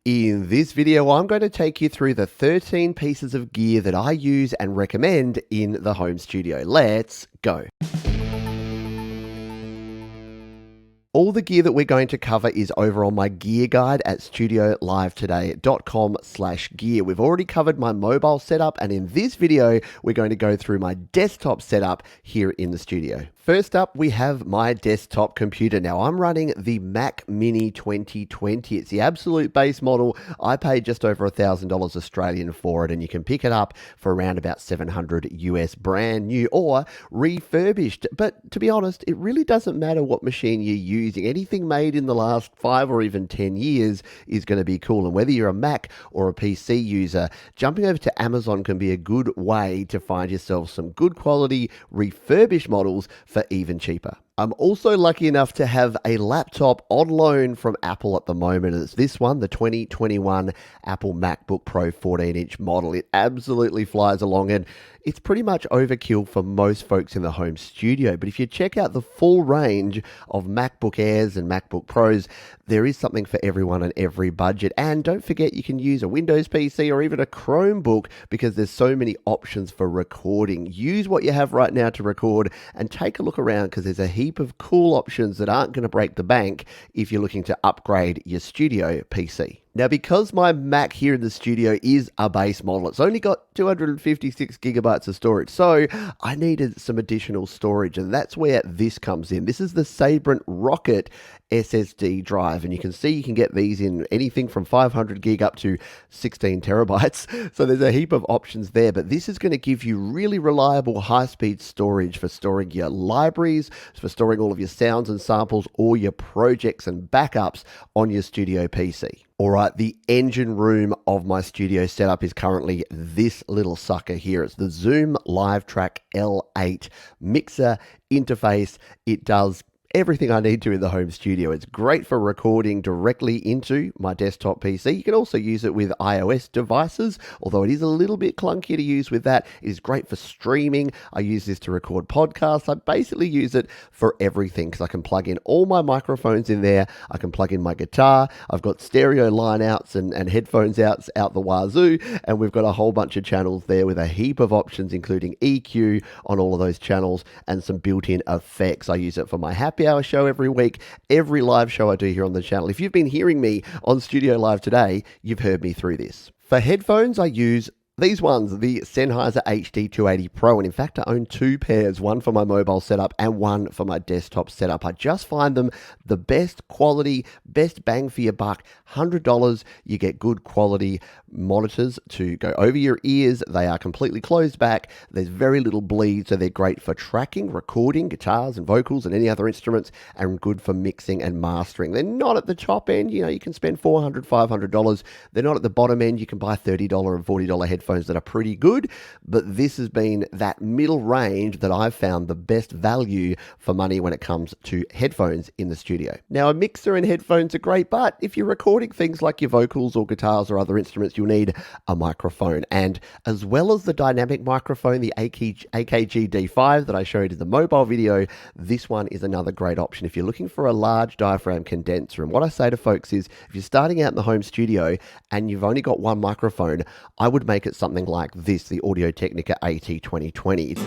In this video, I'm going to take you through the 13 pieces of gear that I use and recommend in the home studio. Let's go. All the gear that we're going to cover is over on my gear guide at studiolivetoday.com/gear. We've already covered my mobile setup, and in this video, we're going to go through my desktop setup here in the studio. First up, we have my desktop computer. Now, I'm running the Mac Mini 2020. It's the absolute base model. I paid just over $1,000 Australian for it, and you can pick it up for around about $700 US, brand new or refurbished. But to be honest, it really doesn't matter what machine you're using. Anything made in the last 5 or even 10 years is going to be cool. And whether you're a Mac or a PC user, jumping over to Amazon can be a good way to find yourself some good quality refurbished models for even cheaper. I'm also lucky enough to have a laptop on loan from Apple at the moment. It's this one, the 2021 Apple MacBook Pro 14-inch model. It absolutely flies along, and it's pretty much overkill for most folks in the home studio. But if you check out the full range of MacBook Airs and MacBook Pros, there is something for everyone and every budget. And don't forget, you can use a Windows PC or even a Chromebook because there's so many options for recording. Use what you have right now to record and take a look around because there's a heap of cool options that aren't going to break the bank if you're looking to upgrade your studio PC. Now, because my Mac here in the studio is a base model, it's only got 256 gigabytes of storage, so I needed some additional storage, and that's where this comes in. This is the Sabrent Rocket SSD drive, and you can see you can get these in anything from 500 gig up to 16 terabytes, so there's a heap of options there, but this is going to give you really reliable high-speed storage for storing your libraries, for storing all of your sounds and samples, or your projects and backups on your studio PC. All right, the engine room of my studio setup is currently this little sucker here. It's the Zoom LiveTrak L-8 mixer interface. It does everything I need to in the home studio. It's great for recording directly into my desktop PC. You can also use it with iOS devices, although it is a little bit clunky to use with that. It is great for streaming. I use this to record podcasts. I basically use it for everything because I can plug in all my microphones in there. I can plug in my guitar. I've got stereo line outs and headphones outs out the wazoo, and we've got a whole bunch of channels there with a heap of options, including EQ on all of those channels and some built-in effects. I use it for my happy hour show every week, every live show I do here on the channel. If you've been hearing me on Studio Live Today, you've heard me through this. For headphones, I use these ones, the Sennheiser HD280 Pro, and in fact I own 2 pairs, one for my mobile setup and one for my desktop setup. I just find them the best quality, best bang for your buck. $100, you get good quality monitors to go over your ears. They are completely closed back. There's very little bleed, so they're great for tracking, recording guitars and vocals and any other instruments, and good for mixing and mastering. They're not at the top end. You know, you can spend $400, $500. They're not at the bottom end. You can buy $30 and $40 headphones that are pretty good, but this has been that middle range that I've found the best value for money when it comes to headphones in the studio. Now, a mixer and headphones are great, but if you're recording things like your vocals or guitars or other instruments, you'll need a microphone. And as well as the dynamic microphone, the AKG D5 that I showed in the mobile video, this one is another great option if you're looking for a large diaphragm condenser. And what I say to folks is, if you're starting out in the home studio and you've only got one microphone, I would make it something like this, the Technica AT2020.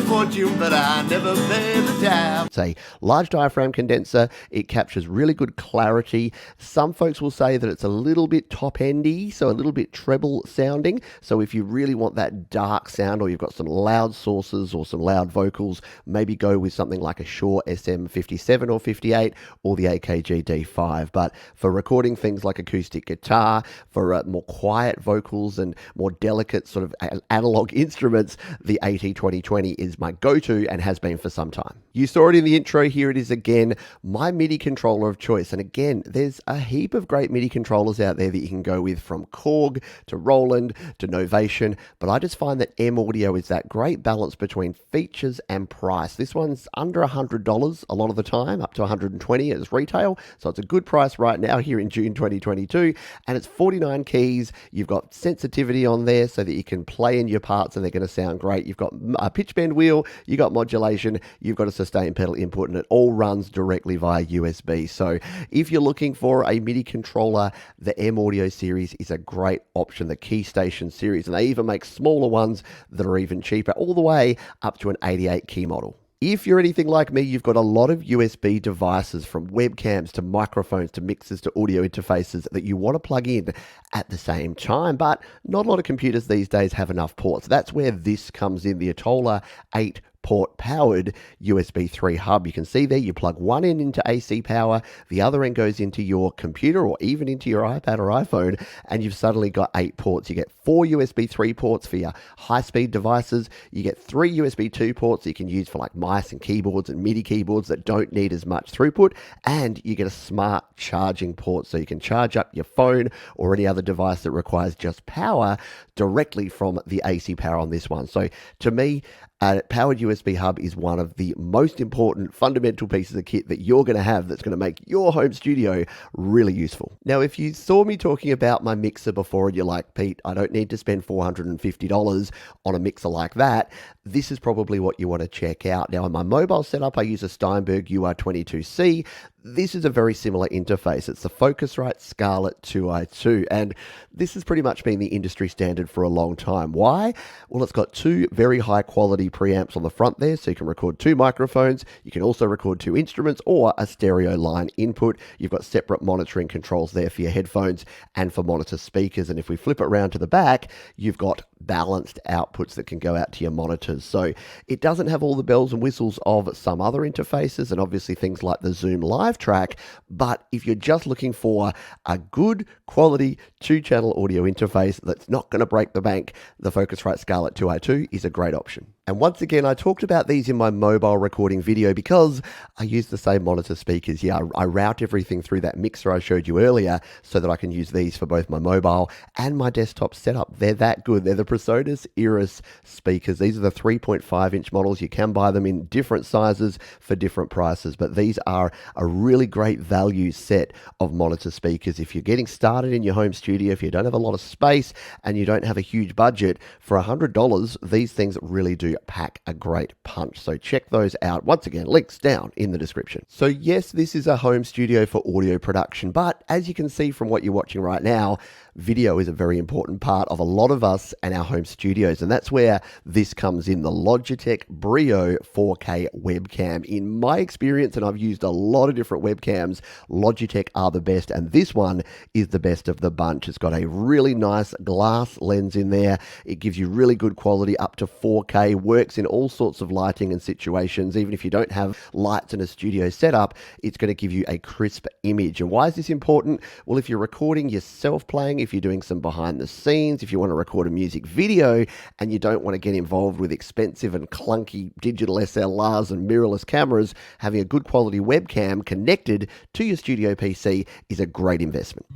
Fortune, but I never pay the tab. It's a large diaphragm condenser. It captures really good clarity. Some folks will say that it's a little bit top-endy, so a little bit treble sounding. So if you really want that dark sound, or you've got some loud sources or some loud vocals, maybe go with something like a Shure SM57 or 58 or the AKG D5. But for recording things like acoustic guitar, for more quiet vocals and more delicate sort of analog instruments, the AT2020 is my go-to and has been for some time. You saw it in the intro. Here it is again, my MIDI controller of choice. And again, there's a heap of great MIDI controllers out there that you can go with, from Korg to Roland to Novation, but I just find that M Audio is that great balance between features and price. This one's under $100 a lot of the time, up to $120 as retail, so it's a good price right now here in June 2022, and it's 49 keys. You've got sensitivity on there so that you can play in your parts and they're going to sound great. You've got a pitch bend wheel, you've got modulation, you've got a sustain pedal input, and it all runs directly via USB. So if you're looking for a MIDI controller, the M Audio series is a great option, the KeyStation series, and they even make smaller ones that are even cheaper, all the way up to an 88 key model. If you're anything like me, you've got a lot of USB devices, from webcams to microphones to mixers to audio interfaces, that you want to plug in at the same time, but not a lot of computers these days have enough ports. That's where this comes in, the Atolla 8 port powered USB 3 hub. You can see there you plug one end into AC power, the other end goes into your computer or even into your iPad or iPhone, and you've suddenly got 8 ports. You get 4 USB 3 ports for your high-speed devices. You get 3 USB 2 ports that you can use for like mice and keyboards and MIDI keyboards that don't need as much throughput, and you get a smart charging port so you can charge up your phone or any other device that requires just power directly from the AC power on this one. So to me, a powered USB hub is one of the most important fundamental pieces of kit that you're going to have that's going to make your home studio really useful. Now, if you saw me talking about my mixer before and you're like, Pete, I don't need to spend $450 on a mixer like that, this is probably what you want to check out. Now, on my mobile setup, I use a Steinberg UR22C. This is a very similar interface. It's the Focusrite Scarlett 2i2, and this has pretty much been the industry standard for a long time. Why? Well, it's got 2 very high quality preamps on the front there, so you can record 2 microphones. You can also record 2 instruments or a stereo line input. You've got separate monitoring controls there for your headphones and for monitor speakers. And if we flip it around to the back, you've got balanced outputs that can go out to your monitors. So it doesn't have all the bells and whistles of some other interfaces, and obviously things like the Zoom LiveTrak, but if you're just looking for a good quality 2-channel audio interface that's not going to break the bank, the Focusrite Scarlett 2i2 is a great option. And once again, I talked about these in my mobile recording video because I use the same monitor speakers. Yeah, I route everything through that mixer I showed you earlier so that I can use these for both my mobile and my desktop setup. They're that good. They're the Presonus Eris speakers. These are the 3.5-inch models. You can buy them in different sizes for different prices, but these are a really great value set of monitor speakers. If you're getting started in your home studio, if you don't have a lot of space and you don't have a huge budget, for $100, these things really do pack a great punch. So check those out. Once again, links down in the description. So yes, this is a home studio for audio production, but as you can see from what you're watching right now, video is a very important part of a lot of us and our home studios, and that's where this comes in, the Logitech BRIO 4K webcam. In my experience, and I've used a lot of different webcams, Logitech are the best, and this one is the best of the bunch. It's got a really nice glass lens in there. It gives you really good quality up to 4K, works in all sorts of lighting and situations. Even if you don't have lights in a studio setup, it's going to give you a crisp image. And why is this important? Well, if you're recording yourself playing, if you're doing some behind the scenes, if you want to record a music video and you don't want to get involved with expensive and clunky digital SLRs and mirrorless cameras, having a good quality webcam connected to your studio PC is a great investment.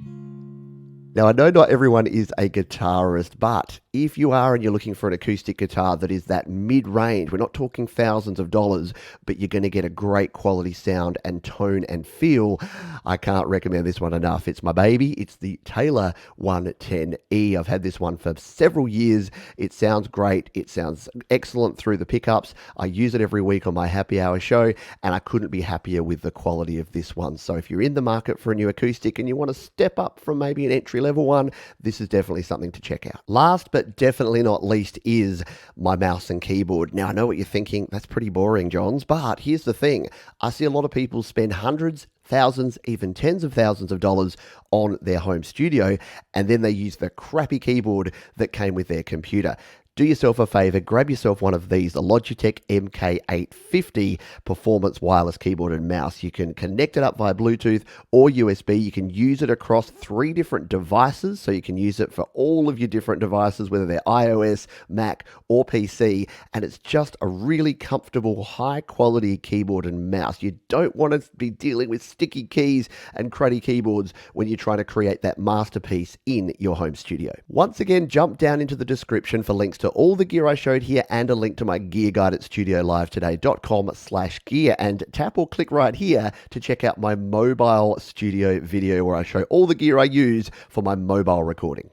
Now, I know not everyone is a guitarist, but if you are and you're looking for an acoustic guitar that is that mid-range, we're not talking thousands of dollars, but you're going to get a great quality sound and tone and feel, I can't recommend this one enough. It's my baby. It's the Taylor 110E. I've had this one for several years. It sounds great. It sounds excellent through the pickups. I use it every week on my happy hour show, and I couldn't be happier with the quality of this one. So if you're in the market for a new acoustic and you want to step up from maybe an entry-level one, this is definitely something to check out. Last but definitely not least is my mouse and keyboard. Now, I know what you're thinking, that's pretty boring, Johns, but here's the thing. I see a lot of people spend hundreds, thousands, even tens of thousands of dollars on their home studio, and then they use the crappy keyboard that came with their computer. Do yourself a favor, grab yourself one of these, the Logitech MK850 performance wireless keyboard and mouse. You can connect it up via Bluetooth or USB. You can use it across 3 different devices, so you can use it for all of your different devices, whether they're iOS, Mac, or PC, and it's just a really comfortable, high-quality keyboard and mouse. You don't want to be dealing with sticky keys and cruddy keyboards when you're trying to create that masterpiece in your home studio. Once again, jump down into the description for links to all the gear I showed here and a link to my gear guide at studiolivetoday.com/gear, and tap or click right here to check out my mobile studio video where I show all the gear I use for my mobile recording.